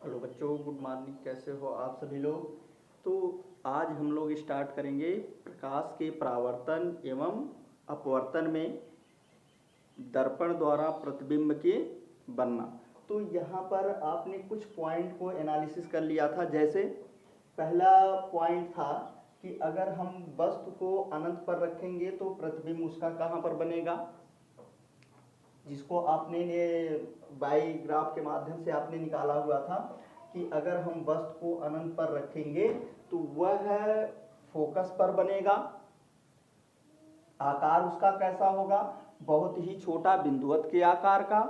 Hello बच्चों, good morning. कैसे हो आप सभी लोग। तो आज हम लोग स्टार्ट करेंगे प्रकाश के परावर्तन एवं अपवर्तन में दर्पण द्वारा प्रतिबिंब के बनना। तो यहाँ पर आपने कुछ पॉइंट को एनालिसिस कर लिया था। जैसे पहला पॉइंट था कि अगर हम वस्तु को अनंत पर रखेंगे तो प्रतिबिंब उसका कहाँ पर बनेगा, जिसको आपने बाई ग्राफ के माध्यम से आपने निकाला हुआ था कि अगर हम वस्तु को अनंत पर रखेंगे तो वह फोकस पर बनेगा। आकार उसका कैसा होगा, बहुत ही छोटा बिंदुवत के आकार का।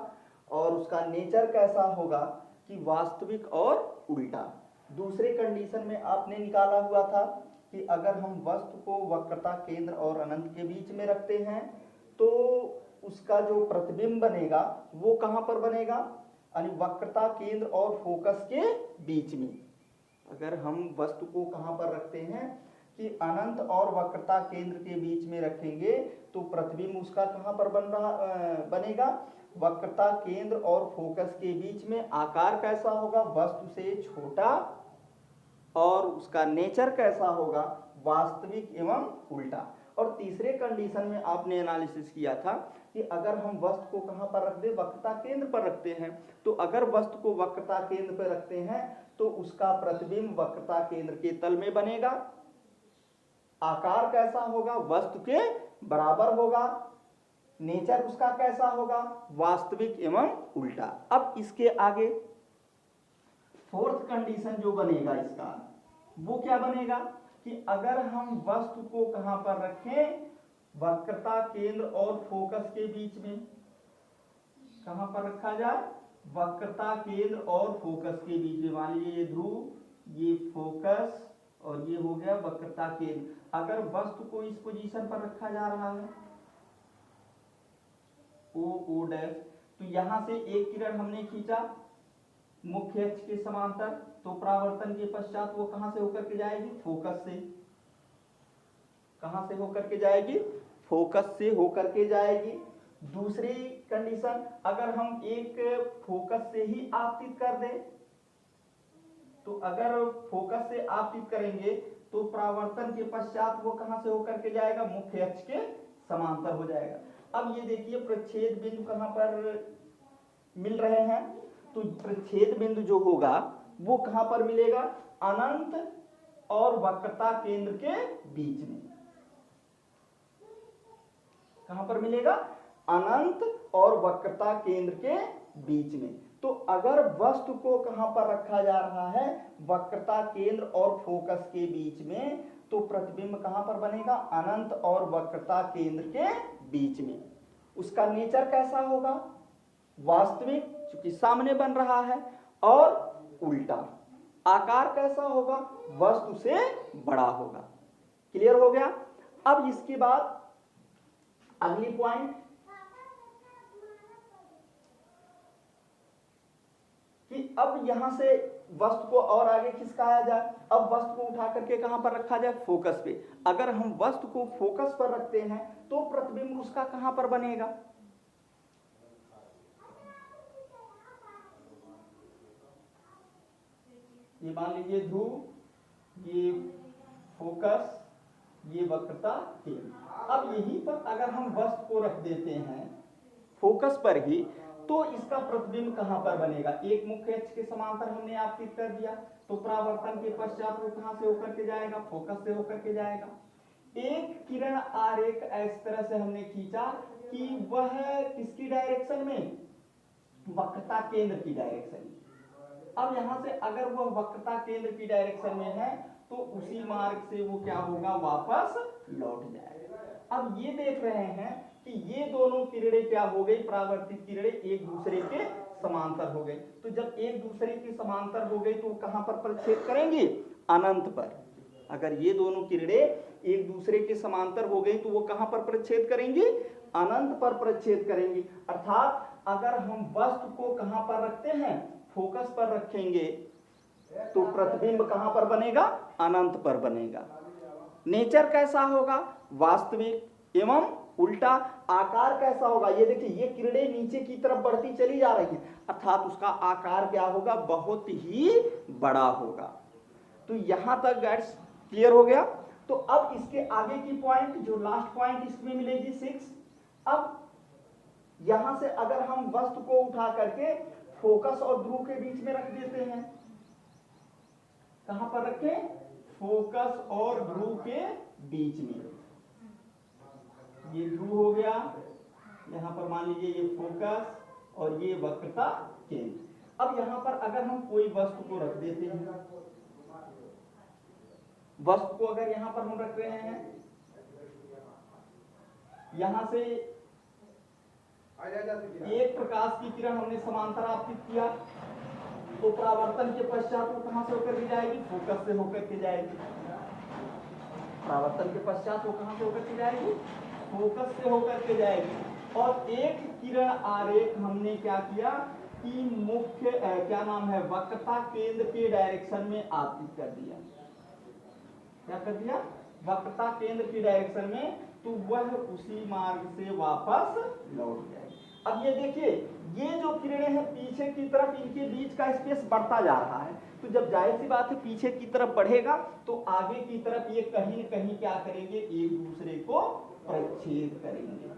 और उसका नेचर कैसा होगा कि वास्तविक और उल्टा। दूसरे कंडीशन में आपने निकाला हुआ था कि अगर हम वस्तु को वक्रता केंद्र और अनंत के बीच में रखते हैं तो उसका जो प्रतिबिंब बनेगा वो कहां पर बनेगा, यानी वक्रता केंद्र और फोकस के बीच में। अगर हम वस्तु को कहां पर रखते हैं कि अनंत और वक्रता केंद्र के बीच में रखेंगे तो प्रतिबिंब उसका कहां पर बनेगा, वक्रता केंद्र और फोकस के बीच में। आकार कैसा होगा, वस्तु से छोटा। और उसका नेचर कैसा होगा, वास्तविक एवं उल्टा। और तीसरे कंडीशन में आपने एनालिसिस किया था कि अगर हम वस्तु को कहां पर रख दे, वक्रता केंद्र पर रखते हैं। तो अगर वस्तु को वक्रता केंद्र पर रखते हैं तो उसका प्रतिबिंब वक्रता केंद्र के तल में बनेगा। आकार कैसा होगा, वस्तु के बराबर होगा। नेचर उसका कैसा होगा, वास्तविक एवं उल्टा। अब इसके आगे फोर्थ कंडीशन जो बनेगा इसका, वो क्या बनेगा कि अगर हम वस्तु को कहां पर रखें, वक्रता केंद्र और फोकस के बीच में। कहां पर रखा जाए, वक्रता केंद्र और फोकस के बीच में। मान लीजिए ये ध्रुव, ये फोकस और ये हो गया वक्रता केंद्र। अगर वस्तु को इस पोजीशन पर रखा जा रहा है ओ डैश, तो यहां से एक किरण हमने खींचा मुख्य अक्ष के समांतर, तो परावर्तन के पश्चात वो कहां से होकर के जाएगी, फोकस से। कहां से होकर के जाएगी, फोकस से होकर के जाएगी। दूसरी कंडीशन, अगर हम एक फोकस से ही आपतित कर दें, तो अगर फोकस से आपतित करेंगे तो परावर्तन के पश्चात वो कहां से होकर के जाएगा, मुख्य अक्ष के समांतर हो जाएगा। अब ये देखिए प्रच्छेद बिंदु कहां पर मिल रहे हैं, तो प्रच्छेद बिंदु जो होगा वो कहां पर मिलेगा, अनंत और वक्रता केंद्र के बीच में। कहां पर मिलेगा, अनंत और वक्रता केंद्र के बीच में। तो अगर वस्तु को कहां पर रखा जा रहा है, वक्रता केंद्र और फोकस के बीच में, तो प्रतिबिंब कहां पर बनेगा, अनंत और वक्रता केंद्र के बीच में। उसका नेचर कैसा होगा, वास्तविक, क्योंकि सामने बन रहा है, और उल्टा। आकार कैसा होगा, वस्तु से बड़ा होगा। क्लियर हो गया। अब इसके बाद अगली पॉइंट कि अब यहां से वस्तु को और आगे खिसकाया जाए। अब वस्तु को उठा करके कहां पर रखा जाए, फोकस पे। अगर हम वस्तु को फोकस पर रखते हैं तो प्रतिबिंब उसका कहां पर बनेगा, ये मान लीजिए ध्रुव, ये फोकस, ये वक्रता केंद्र। अब यहीं पर अगर हम वस्तु को रख देते हैं फोकस पर ही, तो इसका प्रतिबिंब कहां पर बनेगा, एक मुख्य अक्ष के समांतर हमने आपतित कर दिया, तो परावर्तन के पश्चात वो कहां से होकर के जाएगा, फोकस से होकर के जाएगा। एक किरण आरेख इस तरह से हमने खींचा कि वह किसकी डायरेक्शन में, वक्रता केंद्र की डायरेक्शन में। अब यहां से अगर वह वक्रता केंद्र की डायरेक्शन में है तो उसी मार्ग से वो क्या होगा, वापस लौट जाएगा। अब ये देख रहे हैं कि ये दोनों किरणें क्या हो गई, परावर्तित किरणें एक दूसरे के समांतर हो गई। तो जब एक दूसरे के समांतर हो गई तो कहां पर प्रतिच्छेद करेंगी, अनंत पर। अगर ये दोनों किरणें एक दूसरे के समांतर हो गई तो वो कहां पर प्रतिच्छेद करेंगी, अनंत पर प्रतिच्छेद करेंगी। अर्थात अगर हम वस्तु को कहां पर रखते हैं, फोकस पर रखेंगे, तो प्रतिबिंब कहां पर बनेगा, अनंत पर बनेगा। नेचर कैसा होगा, वास्तविक एवं उल्टा। आकार कैसा होगा, ये देखिए ये किरणें नीचे की तरफ बढ़ती चली जा रही है, अर्थात उसका आकार क्या होगा, बहुत ही बड़ा होगा। तो यहां तक गाइड्स क्लियर हो गया। तो अब इसके आगे की पॉइंट, जो लास्ट पॉइंट इसमें मिलेगी 6। अब यहां से अगर हम वस्तु को उठा करके फोकस और ध्रुव के बीच में रख देते हैं, कहां पर रखें, फोकस और ध्रुव के बीच में। ये ध्रुव हो गया, यहां पर मान लीजिए ये फोकस और ये वक्रता केंद्र। अब यहां पर अगर हम कोई वस्तु को रख देते हैं, वस्तु को अगर यहां पर हम रख रहे हैं, यहां से एक प्रकाश की किरण हमने समांतर आपतित किया, तो परावर्तन के पश्चात वो कहां से होकर के जाएगी, फोकस से होकर के जाएगी। परावर्तन के पश्चात वो कहां से होकर के जाएगी, फोकस से होकर के जाएगी। और एक किरण आरेख हमने क्या किया कि मुख्य क्या नाम है, वक्रता केंद्र के डायरेक्शन में आपतित कर दिया। क्या कर दिया, वक्रता केंद्र की डायरेक्शन में, तो वह उसी मार्ग से वापस लौट जाएगी। अब ये देखिए, ये जो किरणें हैं पीछे की तरफ, इनके बीच का स्पेस बढ़ता जा रहा है, तो जब जाहिर सी बात है पीछे की तरफ बढ़ेगा तो आगे की तरफ ये कहीं न कहीं क्या करेंगे, एक दूसरे को प्रच्छेद करेंगे।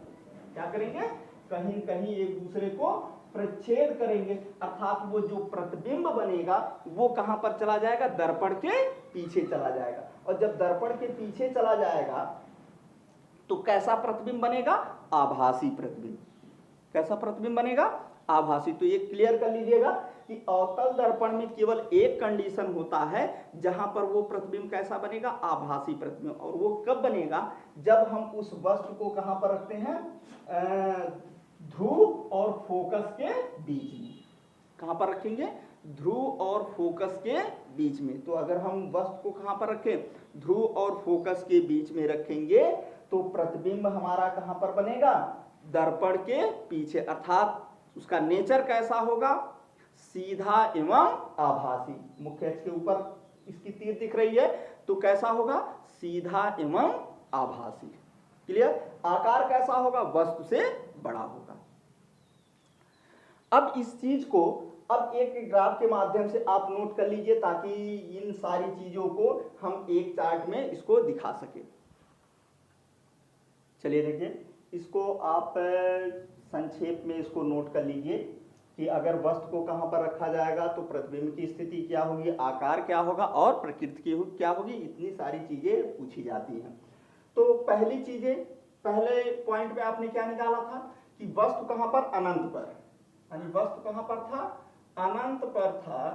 क्या करेंगे, कहीं न कहीं एक दूसरे को प्रच्छेद करेंगे, अर्थात वो जो प्रतिबिंब बनेगा वो कहां पर चला जाएगा, दर्पण के पीछे चला जाएगा। और जब दर्पण के पीछे चला जाएगा तो कैसा प्रतिबिंब बनेगा, आभासी प्रतिबिंब। कैसा प्रतिबिंब बनेगा, आभासी। तो ये क्लियर कर लीजिएगा कि अवतल दर्पण में केवल एक कंडीशन होता है जहां पर वो प्रतिबिंब कैसा बनेगा, आभासी प्रतिबिंब। और वो कब बनेगा, जब हम उस वस्तु को कहां पर रखते हैं, ध्रुव और फोकस के बीच में। कहां पर रखेंगे, ध्रुव और फोकस के बीच में। तो अगर हम वस्तु को कहां पर रखें, ध्रुव और फोकस के बीच में रखेंगे तो प्रतिबिंब हमारा कहां पर बनेगा, दर्पण के पीछे। अर्थात उसका नेचर कैसा होगा, सीधा एवं आभासी। मुख्य अक्ष के ऊपर इसकी तीर दिख रही है, तो कैसा होगा, सीधा एवं आभासी। क्लियर। आकार कैसा होगा, वस्तु से बड़ा होगा। अब इस चीज को अब एक ग्राफ के माध्यम से आप नोट कर लीजिए, ताकि इन सारी चीजों को हम एक चार्ट में इसको दिखा सके। चलिए देखिए, इसको आप संक्षेप में इसको नोट कर लीजिए कि अगर वस्तु को कहां पर रखा जाएगा तो प्रतिबिंब की स्थिति क्या होगी, आकार क्या होगा और प्रकृति की क्या होगी, इतनी सारी चीजें पूछी जाती हैं। तो पहली चीजें, पहले पॉइंट पे आपने क्या निकाला था कि वस्तु कहां पर, अनंत पर, यानी वस्तु कहां पर था, अनंत पर था।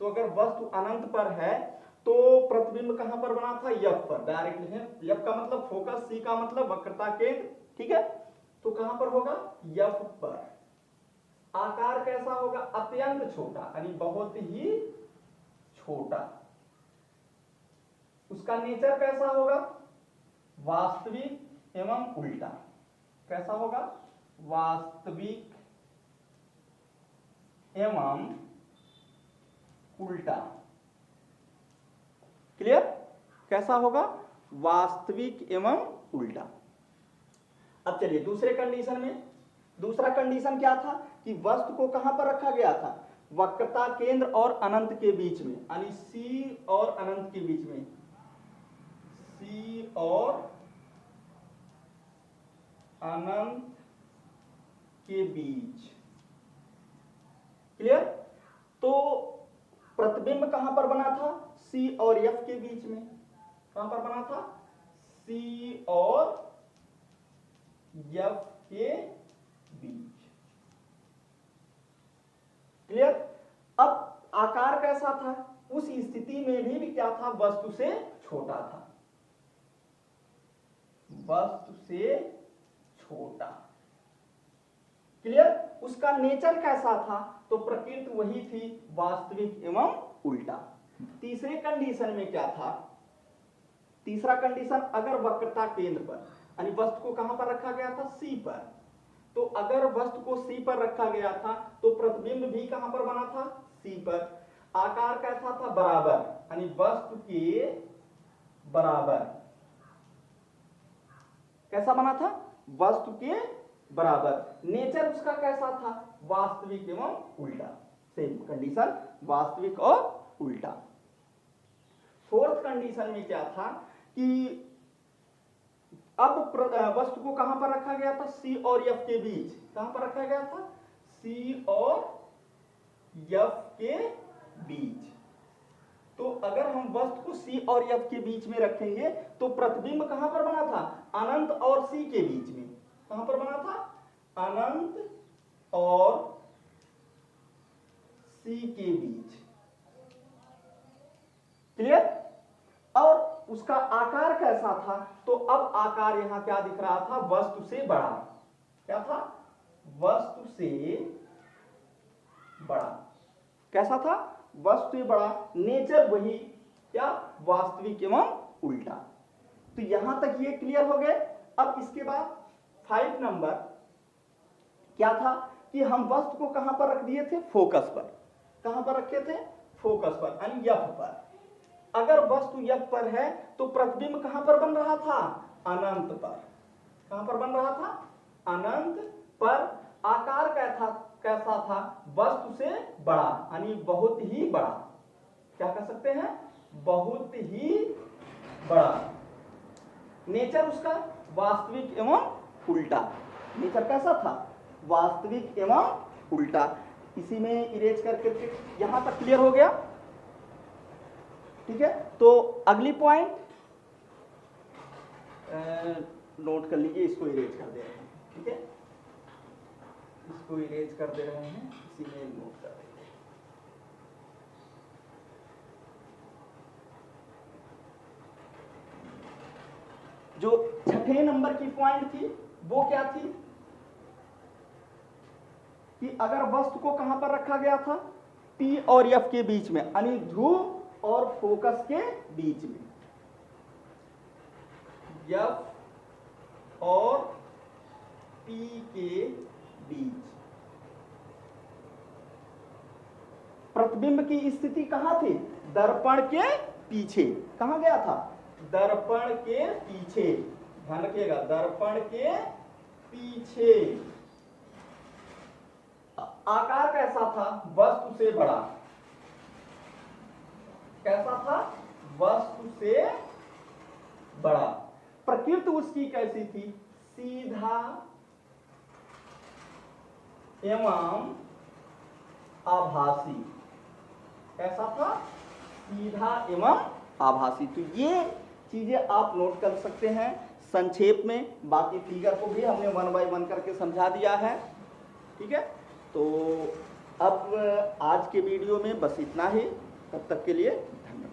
तो अगर वस्तु अनंत पर है तो प्रतिबिंब कहां पर बना था, यफ पर। डायरेक्ट लिखें, यफ का मतलब फोकस, सी का मतलब वक्रता केंद्र, ठीक है। तो कहां पर होगा, यफ पर। आकार कैसा होगा, अत्यंत छोटा, यानी बहुत ही छोटा। उसका नेचर कैसा होगा, वास्तविक एवं उल्टा। कैसा होगा, वास्तविक एवं उल्टा। क्लियर। कैसा होगा, वास्तविक एवं उल्टा। अब चलिए दूसरे कंडीशन में, दूसरा कंडीशन क्या था कि वस्तु को कहां पर रखा गया था, वक्रता केंद्र और अनंत के बीच में, यानी सी और अनंत के बीच में, सी और अनंत के बीच। क्लियर। तो प्रतिबिंब कहां पर बना था, सी और एफ के बीच में। कहां पर बना था, सी और एफ के बीच। क्लियर। अब आकार कैसा था, उस स्थिति में भी क्या था, वस्तु से छोटा था, वस्तु से छोटा। क्लियर। उसका नेचर कैसा था, तो प्रकृति वही थी, वास्तविक एवं उल्टा। तीसरे कंडीशन में क्या था, तीसरा कंडीशन, अगर वक्रता केंद्र पर, यानी वस्तु को कहां पर रखा गया था, सी पर। तो अगर वस्तु को सी पर रखा गया था तो प्रतिबिंब भी कहां पर बना था, सी पर। आकार कैसा था, बराबर, यानी वस्तु के बराबर। कैसा बना था, वस्तु के बराबर। नेचर उसका कैसा था, वास्तविक एवं उल्टा। सेम कंडीशन, वास्तविक और उल्टा। फोर्थ कंडीशन में क्या था कि अब वस्तु को कहां पर रखा गया था, सी और एफ के बीच। कहां पर रखा गया था, सी और एफ के बीच। तो अगर हम वस्तु को सी और एफ के बीच में रखेंगे तो प्रतिबिंब कहां पर बना था, अनंत और सी के बीच में। कहां पर बना था, अनंत और सी के बीच। क्लियर। और उसका आकार कैसा था, तो अब आकार यहां क्या दिख रहा था, वस्तु से बड़ा। क्या था, वस्तु से बड़ा। कैसा था, वस्तु से बड़ा। नेचर वही, क्या, वास्तविक एवं उल्टा। तो यहां तक ये क्लियर हो गए। अब इसके बाद 5 नंबर क्या था कि हम वस्तु को कहां पर रख दिए थे, फोकस पर। कहां पर रखे थे, फोकस पर, यानी एफ पर। अगर वस्तु एफ पर है तो प्रतिबिंब कहां पर बन रहा था, अनंत पर। कहां पर बन रहा था, अनंत पर। आकार कैसा था, वस्तु से बड़ा, यानी बहुत ही बड़ा। क्या कह सकते हैं, बहुत ही बड़ा। नेचर उसका वास्तविक एवं उल्टा। नेचर कैसा था, वास्तविक एवं उल्टा। इसी में इरेज करके यहां तक क्लियर हो गया। ठीक है, तो अगली पॉइंट नोट कर लीजिए, इसको इरेज कर दे रहे हैं। ठीक है, इसको इरेज कर दे रहे हैं, इसी में नोट कर देंगे। जो छठे नंबर की पॉइंट थी वो क्या थी कि अगर वस्तु को कहां पर रखा गया था, पी और एफ के बीच में, यानी ध्रुव और फोकस के बीच में। एफ और पी के बीच। प्रतिबिंब की स्थिति कहां थी, दर्पण के पीछे। कहां गया था, दर्पण के पीछे। ध्यान रखिएगा, दर्पण के पीछे। आकार कैसा था, वस्तु से बड़ा। कैसा था, वस्तु से बड़ा। प्रकृति उसकी कैसी थी, सीधा एवं आभासी। कैसा था, सीधा एवं आभासी। तो ये चीजें आप नोट कर सकते हैं संक्षेप में। बाकी फिगर को भी हमने 1 बाय 1 करके समझा दिया है। ठीक है, तो अब आज के वीडियो में बस इतना ही। तब तक के लिए धन्यवाद।